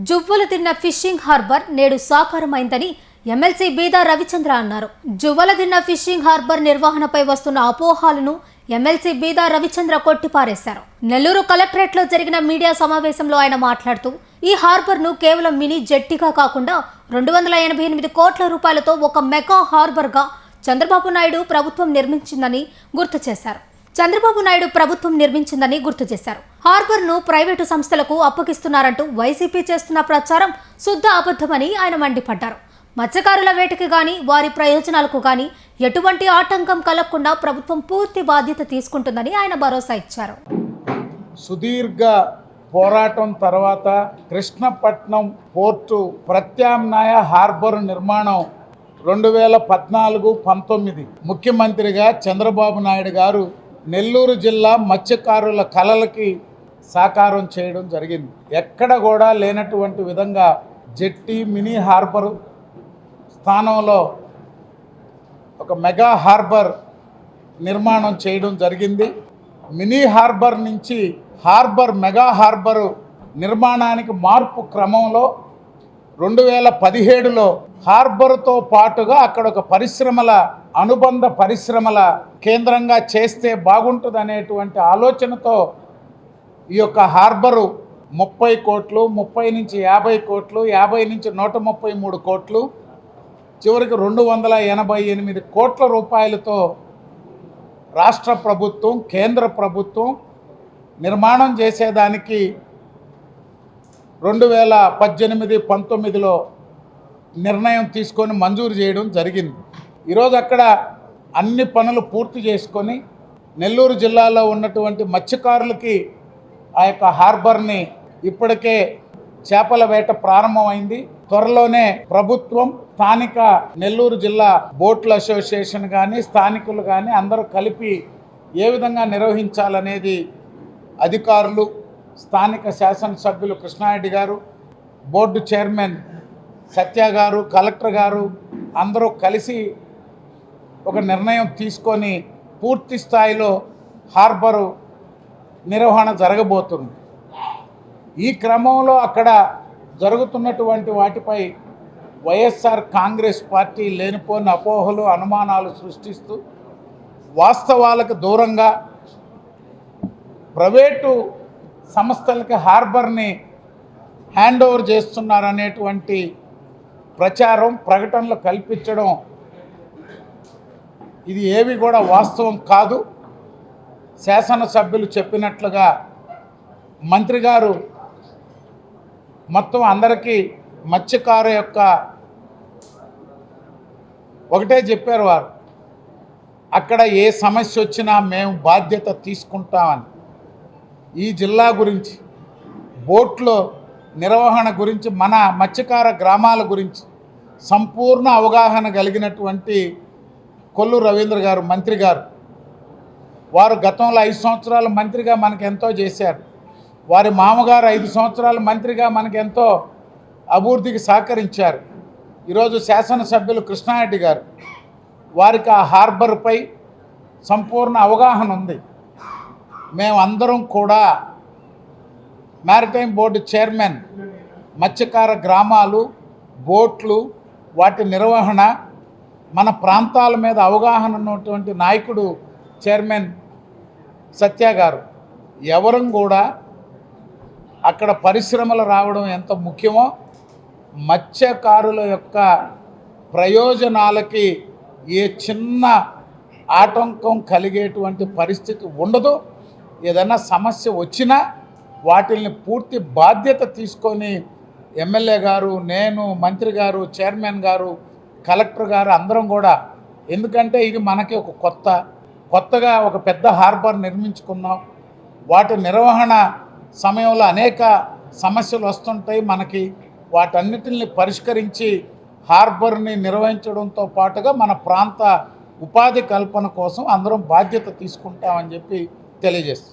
జువ్వలు తిన్న fishing harbour నేడు సాకారమైందని MLC బీదా రవిచంద్ర అన్నారు. జువ్వలు తిన్న ఫిషింగ్ హార్బర్ నిర్వహణపై వస్తున్న అపోహలను ఎమ్మెల్సీ బీదా రవిచంద్ర కొట్టిపారేశారు. నెల్లూరు కలెక్టరేట్లో జరిగిన మీడియా సమావేశంలో ఆయన మాట్లాడుతూ ఈ హార్బర్ను కేవలం మినీ జెట్టీగా కాకుండా 288 కోట్ల రూపాయలతో ఒక మెగా హార్బర్గా చంద్రబాబు నాయుడు ప్రభుత్వం నిర్మించిందని గుర్తు చేశారు. హార్బర్ను ప్రైవేటు సంస్థలకు అప్పగిస్తున్నారంటూ వైసీపీ చేస్తున్న ప్రచారం శుద్ధ అబద్ధమని ఆయన మండిపడ్డారు. మత్స్యకారుల వేటకి గాని వారి ప్రయోజనాలకు గాని ఎటువంటి ఆటంకం కలగకుండా ప్రభుత్వం పూర్తి బాధ్యత తీసుకుంటుందని ఆయన భరోసా ఇచ్చారు. సుదీర్ఘ పోరాటం తర్వాత కృష్ణపట్నం పోర్టు ప్రత్యామ్నాయ హార్బర్ నిర్మాణం 2014-19 ముఖ్యమంత్రిగా చంద్రబాబు నాయుడు గారు నెల్లూరు జిల్లా మత్స్యకారుల కలలకి సాకారం చేయడం జరిగింది. ఎక్కడ కూడా లేనటువంటి విధంగా జెట్టి మినీ హార్బర్ స్థానంలో ఒక మెగా హార్బర్ నిర్మాణం చేయడం జరిగింది. మినీ హార్బర్ నుంచి మెగా హార్బర్ నిర్మాణానికి మార్పు క్రమంలో 2017లో హార్బర్తో పాటుగా అక్కడ ఒక అనుబంధ పరిశ్రమల కేంద్రంగా చేస్తే బాగుంటుంది అనేటువంటి ఆలోచనతో ఈ యొక్క హార్బరు 30 కోట్లు, 30 నుంచి 50 కోట్లు, 50 నుంచి 133 కోట్లు, చివరికి 288 కోట్ల రూపాయలతో రాష్ట్ర ప్రభుత్వం, కేంద్ర ప్రభుత్వం నిర్మాణం చేసేదానికి 2018-19లో నిర్ణయం తీసుకొని మంజూరు చేయడం జరిగింది. ఈరోజు అక్కడ అన్ని పనులు పూర్తి చేసుకొని నెల్లూరు జిల్లాలో ఉన్నటువంటి మత్స్యకారులకి ఆ యొక్క హార్బర్ని ఇప్పటికే చేపల వేట ప్రారంభమైంది. త్వరలోనే ప్రభుత్వం, స్థానిక నెల్లూరు జిల్లా బోట్ల అసోసియేషన్ కానీ స్థానికులు కానీ అందరూ కలిపి ఏ విధంగా నిర్వహించాలనేది అధికారులు, స్థానిక శాసనసభ్యులు కృష్ణారెడ్డి గారు, బోర్డు చైర్మన్ సత్య గారు, కలెక్టర్ గారు అందరూ కలిసి ఒక నిర్ణయం తీసుకొని పూర్తి స్థాయిలో హార్బరు నిర్వహణ జరగబోతుంది. ఈ క్రమంలో అక్కడ జరుగుతున్నటువంటి వాటిపై వైఎస్ఆర్ కాంగ్రెస్ పార్టీ లేనిపోని అపోహలు, అనుమానాలు సృష్టిస్తూ వాస్తవాలకు దూరంగా ప్రైవేటు సంస్థలకి హార్బర్ని హ్యాండ్ ఓవర్ చేస్తున్నారనేటువంటి ప్రచారం, ప్రకటనలు కల్పించడం ఇది ఏవి కూడా వాస్తవం కాదు. శాసనసభ్యులు చెప్పినట్లుగా మంత్రి గారు మొత్తం అందరికీ మత్స్యకారు యొక్క ఒకటే చెప్పారు. వారు అక్కడ ఏ సమస్య వచ్చినా మేము బాధ్యత తీసుకుంటామని. ఈ జిల్లా గురించి, బోట్లో నిర్వహణ గురించి, మన మత్స్యకార గ్రామాల గురించి సంపూర్ణ అవగాహన కలిగినటువంటి కొల్లు రవీంద్ర గారు, మంత్రి గారు, వారు గతంలో 5 సంవత్సరాలు మంత్రిగా మనకు ఎంతో చేశారు. వారి మామగారు 5 సంవత్సరాలు మంత్రిగా మనకు ఎంతో అభివృద్ధికి సహకరించారు. ఈరోజు శాసనసభ్యులు కృష్ణారెడ్డి గారు, వారికి ఆ హార్బర్పై సంపూర్ణ అవగాహన ఉంది. మేమందరం కూడా మ్యారిటైమ్ బోర్డు చైర్మన్, మత్స్యకార గ్రామాలు, బోట్లు, వాటి నిర్వహణ, మన ప్రాంతాల మీద అవగాహన ఉన్నటువంటి నాయకుడు చైర్మన్ సత్య గారు, ఎవరం కూడా అక్కడ పరిశ్రమలు రావడం ఎంత ముఖ్యమో మత్స్యకారుల యొక్క ప్రయోజనాలకి ఏ చిన్న ఆటంకం కలిగేటువంటి పరిస్థితి ఉండదు. ఏదైనా సమస్య వచ్చినా వాటిల్ని పూర్తి బాధ్యత తీసుకొని ఎమ్మెల్యే గారు, నేను, మంత్రి గారు, చైర్మన్ గారు, కలెక్టర్ గారు అందరం కూడా, ఎందుకంటే ఇది మనకి ఒక కొత్తగా ఒక పెద్ద హార్బర్ నిర్మించుకున్నాం. వాటి నిర్వహణ సమయంలో అనేక సమస్యలు వస్తుంటాయి మనకి. వాటన్నిటిని పరిష్కరించి హార్బర్ని నిర్వహించడంతో పాటుగా మన ప్రాంత ఉపాధి కల్పన కోసం అందరం బాధ్యత తీసుకుంటామని చెప్పి తెలియజేస్తాం.